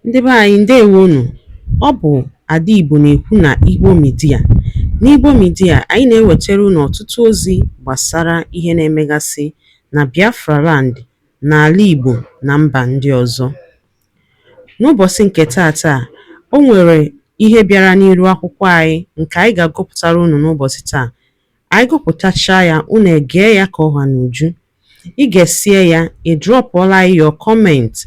Ndị be anyị ndewonu. Ọ bụ Ada Igbo na-ekwu na Igbo Media. N'Igbo Media, anyị na-ewetara unu ọtụtụ ozi gbasara ihe na-emegasị na Biafra Land, n'ala Igbo na mba ndị ọzọ. N'ụbọchị nke taata, o nwere ihe bịara n'iru akwụkwọ anyị nke anyị ga-agụpụtara unu n'ụbọchị taa. Anyị gụpụtachaa ya, unu egee ya ka ọha n'uju. Ị ga-esie ya, ị drọpụọla your comment,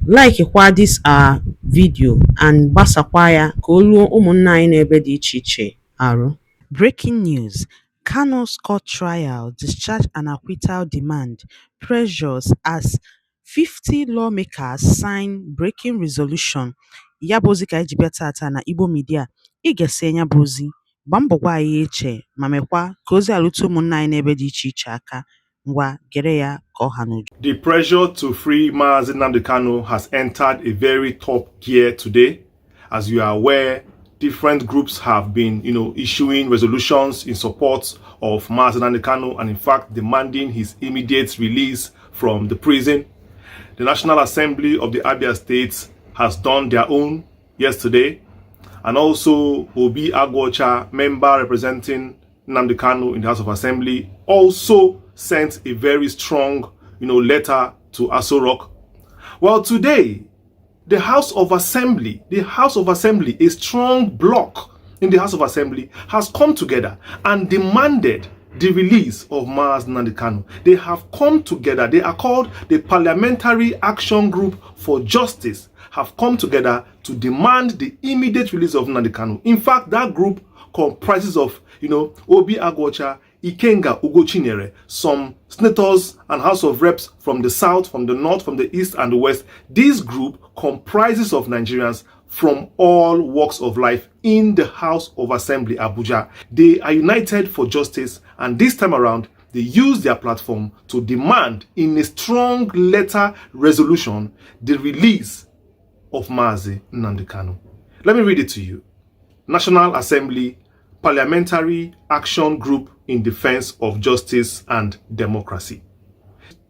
like kwa this our video and gbasakwa ya ka o ruo ụmụnna anyị n'ebe dị iche iche arụ. Breaking news: Kanu's court trial discharge and acquittal demand pressures as 50 lawmakers sign breaking resolution. Ya bụ ozi ka anyị ji bịa tata na Igbo Media. Ị ga-esi ya bụ ozi, gbaa mbọ gwa anyị eche ma mekwa ka ozi alụta ụmụnna anyị n'ebe dị iche iche aka. The pressure to free Mazi NNAMDI KANU has entered a very top gear today. As you are aware, different groups have been, issuing resolutions in support of Mazi NNAMDI KANU and in fact demanding his immediate release from the prison. The National Assembly of the Abia State has done their own yesterday, and also Obi Agwocha, member representing NNAMDI KANU in the House of Assembly, also sent a very strong, letter to Aso Rock. Well, today, the House of Assembly, a strong bloc in the House of Assembly, has come together and demanded the release of Mazi NNAMDI KANU. They have come together. They are called the Parliamentary Action Group for Justice, have come together to demand the immediate release of NNAMDI KANU. In fact, that group comprises of, Obi Agwocha, Ikenga Ugochinyere, some senators and House of Reps from the south, from the north, from the east and the west. This group comprises of Nigerians from all walks of life in the House of Assembly, Abuja. They are united for justice, and this time around, they use their platform to demand in a strong letter resolution the release of Mazi NNAMDI KANU. Let me read it to you. National Assembly Parliamentary Action Group in Defense of Justice and Democracy.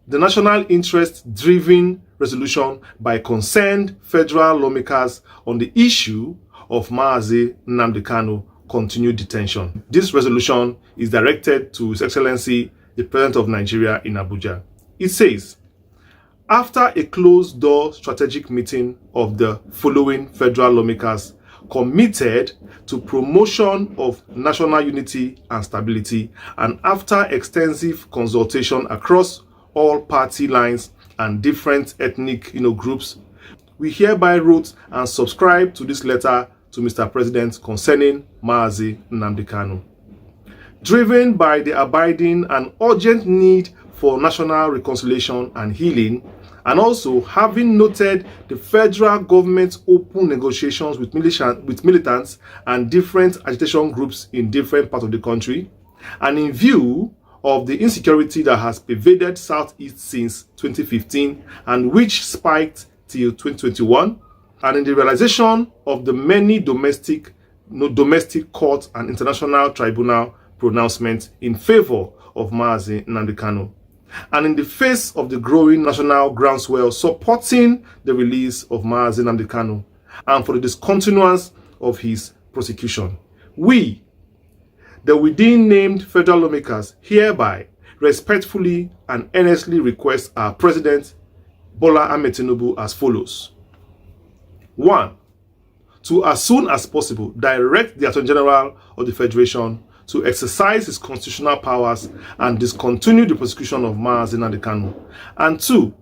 The national interest-driven resolution by concerned federal lawmakers on the issue of Mazi NNAMDI KANU continued detention. This resolution is directed to His Excellency, the President of Nigeria in Abuja. It says, after a closed-door strategic meeting of the following federal lawmakers committed to promotion of national unity and stability, and after extensive consultation across all party lines and different ethnic groups, we hereby wrote and subscribe to this letter to Mr. President concerning Mazi NNAMDI KANU. Driven by the abiding and urgent need for national reconciliation and healing, and also having noted the federal government's open negotiations with militants and different agitation groups in different parts of the country, and in view of the insecurity that has pervaded Southeast since 2015 and which spiked till 2021, and in the realization of the many domestic court and international tribunal pronouncements in favor of Mazi NNAMDI KANU, and in the face of the growing national groundswell supporting the release of Mazi NNAMDI KANU and for the discontinuance of his prosecution, we, the within named federal lawmakers, hereby respectfully and earnestly request our President Bola Ahmed Tinubu as follows. 1. To as soon as possible direct the Attorney General of the Federation to exercise his constitutional powers and discontinue the prosecution of Mazi NNAMDI KANU. And 2,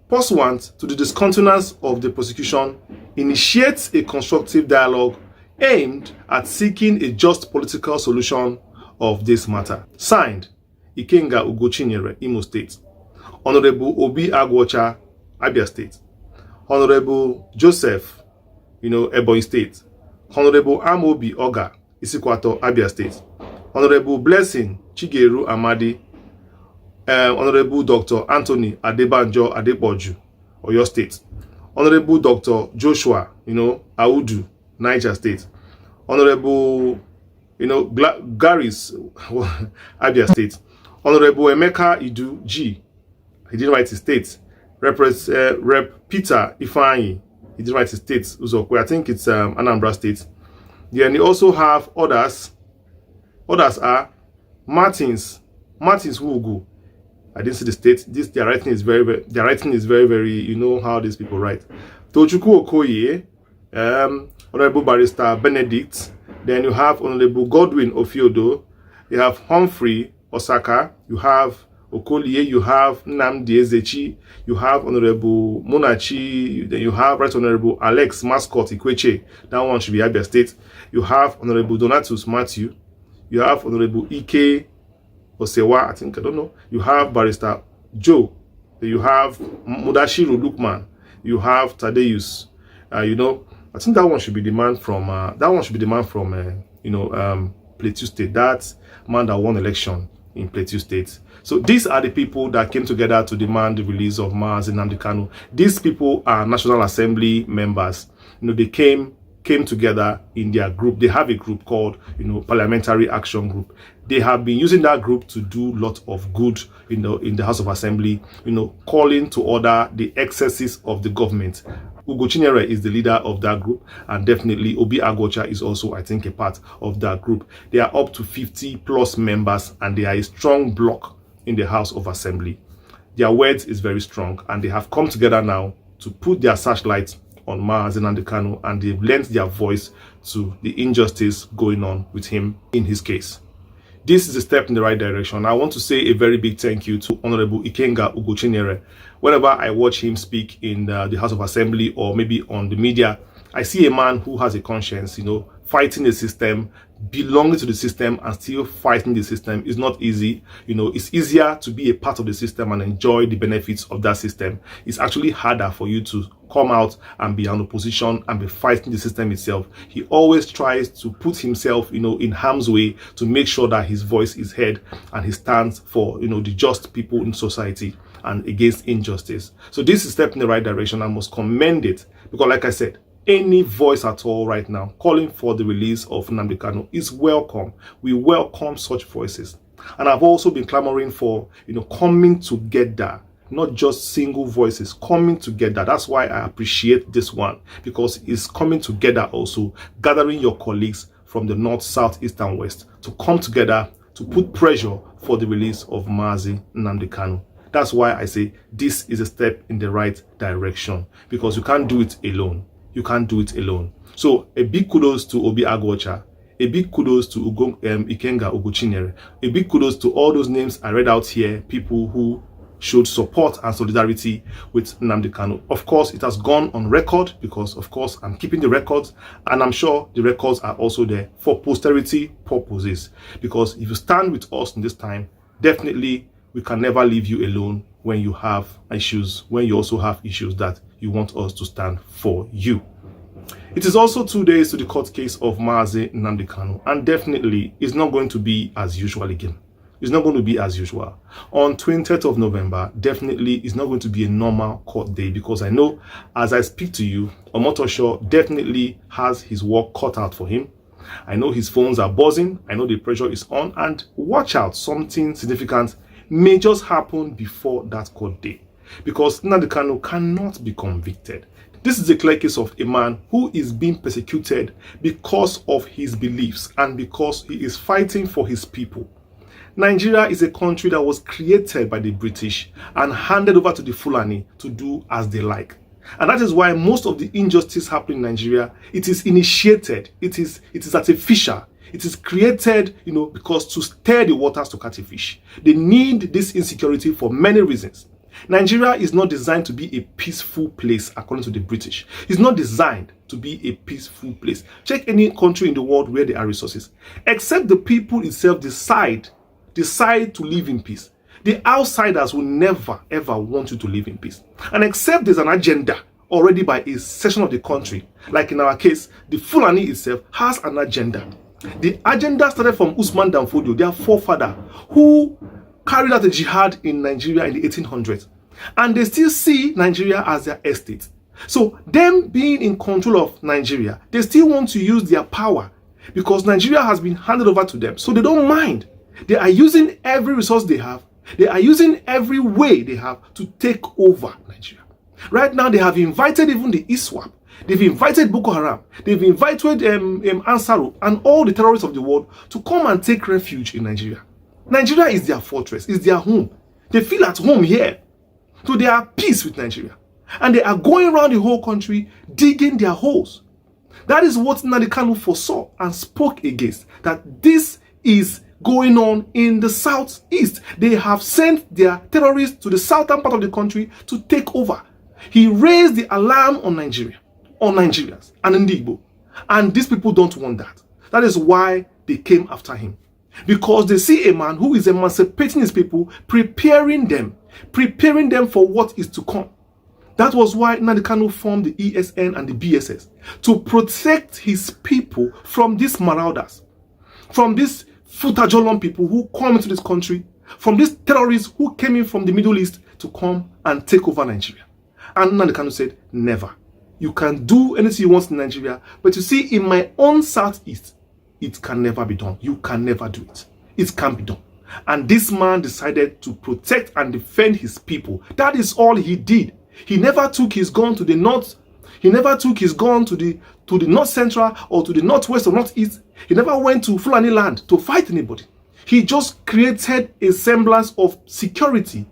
pursuant to the discontinuance of the prosecution, initiates a constructive dialogue aimed at seeking a just political solution of this matter. Signed, Ikenga Ugochinyere, Imo State. Honorable Obi Agwocha, Abia State. Honorable Joseph, Ebonyi State. Honorable Amobi Oga, Isikwato, Abia State. Honorable Blessing Chigeru Amadi, Honorable Dr. Anthony Adebanjo Adepoju, Oyo State. Honorable Dr. Joshua, Audu, Niger State. Honorable, Garis, Abia State. Honorable Emeka Idu G, he didn't write his state. Rep. Peter Ifeanyi, He didn't write his state, Uzokwe. I think it's Anambra State. Then you also have others. Others are Martins Wugu. I didn't see the state. Their writing is very, you know how these people write. Tochukwu Okoye, Honorable Barrister Benedict. Then you have Honorable Godwin Ofiodo. You have Humphrey Osaka. You have Okolie. You have Nnamdi Ezechi. You have Honorable Munachi. Then you have Right Honorable Alex Mascot Ikweche. That one should be Abia State. You have Honorable Donatus Matthew. You have Honorable Ike Osewa, I don't know. You have Barrister Joe. You have Mudashiru Lukman. You have Tadeus. You know, I think that one should be the man from Plateau State. That man that won election in Plateau State. So these are the people that came together to demand the release of Mazi Nnamdi Kanu. These people are National Assembly members. You know, they came together in their group. They have a group called, you know, Parliamentary Action Group. They have been using that group to do a lot of good, you know, in the House of Assembly, you know, calling to order the excesses of the government. Ugo Chinyere is the leader of that group, and definitely Obi Agwocha is also, I think, a part of that group. They are up to 50 plus members, and they are a strong bloc in the House of Assembly. Their words is very strong, and they have come together now to put their searchlight on Mazi Nnamdi Kanu, and they've lent their voice to the injustice going on with him in his case. This is a step in the right direction. I want to say a very big thank you to Honorable Ikenga Ugo Chinyere. Whenever I watch him speak in the House of Assembly or maybe on the media, I see a man who has a conscience, you know, fighting the system, belonging to the system and still fighting the system is not easy. You know, it's easier to be a part of the system and enjoy the benefits of that system. It's actually harder for you to come out and be an opposition and be fighting the system itself. He always tries to put himself, you know, in harm's way to make sure that his voice is heard and he stands for, you know, the just people in society and against injustice. So this is a step in the right direction. I must commend it because, like I said, any voice at all right now calling for the release of Nnamdi Kanu is welcome. We welcome such voices. And I've also been clamoring for, you know, coming together, not just single voices, coming together. That's why I appreciate this one, because it's coming together also, gathering your colleagues from the north, south, east, and west to come together to put pressure for the release of Mazi Nnamdi Kanu. That's why I say this is a step in the right direction, because you can't do it alone. You can't do it alone. So a big kudos to Obi Agwocha, a big kudos to Ikenga Ugo Chinyere, a big kudos to all those names I read out here, people who showed support and solidarity with Nnamdi Kanu. Of course, it has gone on record because, of course, I'm keeping the records, and I'm sure the records are also there for posterity purposes. Because if you stand with us in this time, definitely we can never leave you alone when you have issues, when you also have issues that you want us to stand for you. It is also 2 days to the court case of Mazi Nnamdi Kanu, and definitely it's not going to be as usual again. It's not going to be as usual. On 20th of November, definitely it's not going to be a normal court day, because I know as I speak to you, Omotosho definitely has his work cut out for him. I know his phones are buzzing. I know the pressure is on, and watch out, something significant may just happen before that court day, because Nnamdi Kanu cannot be convicted. This is a clear case of a man who is being persecuted because of his beliefs and because he is fighting for his people. Nigeria is a country that was created by the British and handed over to the Fulani to do as they like. And that is why most of the injustice happening in Nigeria, it is initiated, it is artificial. It is created, you know, because to stir the waters to catch a fish. They need this insecurity for many reasons. Nigeria is not designed to be a peaceful place according to the British. It's not designed to be a peaceful place. Check any country in the world where there are resources. Except the people itself decide to live in peace. The outsiders will never ever want you to live in peace. And except there's an agenda already by a section of the country, like in our case, the Fulani itself has an agenda. The agenda started from Usman Danfodio, their forefather, who carried out a jihad in Nigeria in the 1800s. And they still see Nigeria as their estate. So them being in control of Nigeria, they still want to use their power because Nigeria has been handed over to them. So they don't mind. They are using every resource they have. They are using every way they have to take over Nigeria. Right now, they have invited even the ISWAP. They've invited Boko Haram. They've invited Ansaru and all the terrorists of the world to come and take refuge in Nigeria. Nigeria is their fortress, is their home. They feel at home here. So they are at peace with Nigeria. And they are going around the whole country digging their holes. That is what NNAMDI KANU foresaw and spoke against. That this is going on in the southeast. They have sent their terrorists to the southern part of the country to take over. He raised the alarm on Nigeria, on Nigerians, and Ndi Igbo. And these people don't want that. That is why they came after him. Because they see a man who is emancipating his people, preparing them for what is to come. That was why NNAMDI KANU formed the ESN and the BSS, to protect his people from these marauders, from these Futajolon people who come into this country, from these terrorists who came in from the Middle East to come and take over Nigeria. And NNAMDI KANU said, never. You can do anything you want in Nigeria, but you see, in my own southeast, it can never be done. You can never do it. It can't be done. And this man decided to protect and defend his people. That is all he did. He never took his gun to the north. He never took his gun to the north central or to the northwest or northeast. He never went to Fulani land to fight anybody. He just created a semblance of security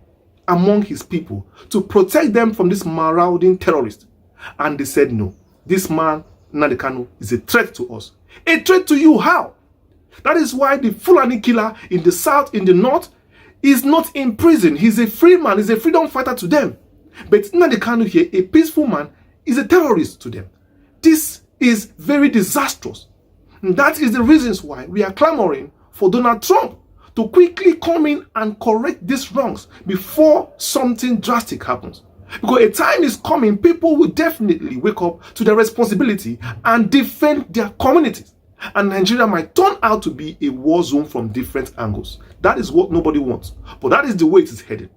among his people to protect them from this marauding terrorist. And they said, no, this man, NNAMDI KANU, is a threat to us. A threat to you, how? That is why the Fulani killer in the south, in the north, is not in prison. He's a free man, he's a freedom fighter to them. But NNAMDI KANU here, a peaceful man, is a terrorist to them. This is very disastrous. And that is the reasons why we are clamoring for Donald Trump to quickly come in and correct these wrongs before something drastic happens. Because a time is coming, people will definitely wake up to their responsibility and defend their communities. And Nigeria might turn out to be a war zone from different angles. That is what nobody wants. But that is the way it is headed.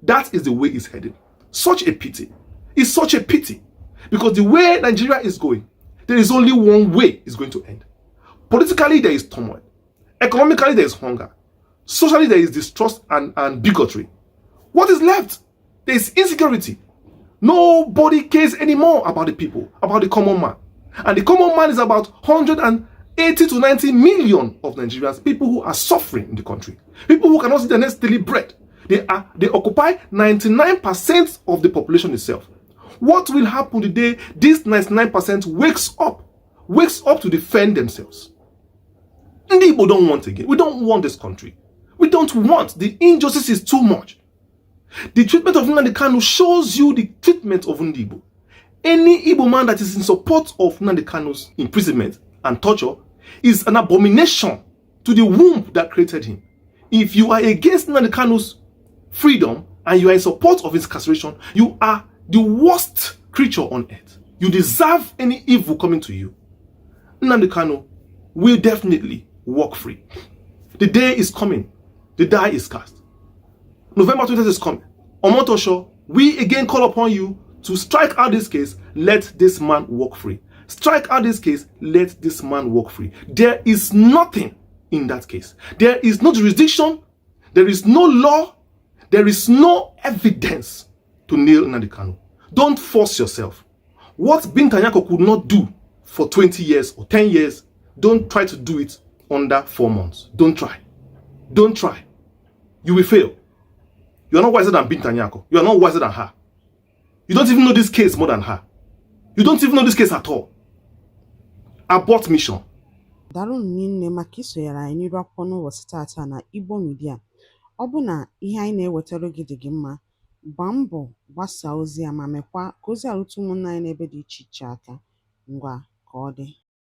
That is the way it's headed. Such a pity. It's such a pity. Because the way Nigeria is going, there is only one way it's going to end. Politically, there is turmoil. Economically, there is hunger. Socially, there is distrust and bigotry. What is left? There is insecurity. Nobody cares anymore about the people, about the common man. And the common man is about 180 to 90 million of Nigerians, people who are suffering in the country. People who cannot see their next daily bread. They occupy 99% of the population itself. What will happen the day this 99% wakes up to defend themselves? Ndi Igbo don't want again. We don't want this country. We don't want. The injustice is too much. The treatment of NNAMDI KANU shows you the treatment of Ndi Igbo. Any Igbo man that is in support of NNAMDI KANU's imprisonment and torture is an abomination to the womb that created him. If you are against NNAMDI KANU's freedom and you are in support of his incarceration, you are the worst creature on earth. You deserve any evil coming to you. NNAMDI KANU will definitely walk free. The day is coming. The die is cast. November 20th is coming. Omotosho, we again call upon you to strike out this case. Let this man walk free. Strike out this case. Let this man walk free. There is nothing in that case. There is no jurisdiction. There is no law. There is no evidence to nail NNAMDI KANU. Don't force yourself. What Bintanyako could not do for 20 years or 10 years, don't try to do it under 4 months. Don't try. Don't try. You will fail. You are not wiser than Bintanyako. You are not wiser than her. You don't even know this case more than her. You don't even know this case at all. Abort mission. Daalụ nne maka isonyere anyị n'iru akwụkwọ n'ụbọchị taata na Igbo Media. Ọ bụ na ihe anyị na-ewetara gị dị gị mma, gbaa mbọ gbasaa ozi a ma mekwa ka ozi a rute ụmụnna anyị n'ebe dị iche iche aka. Ngwa ka ọ dị.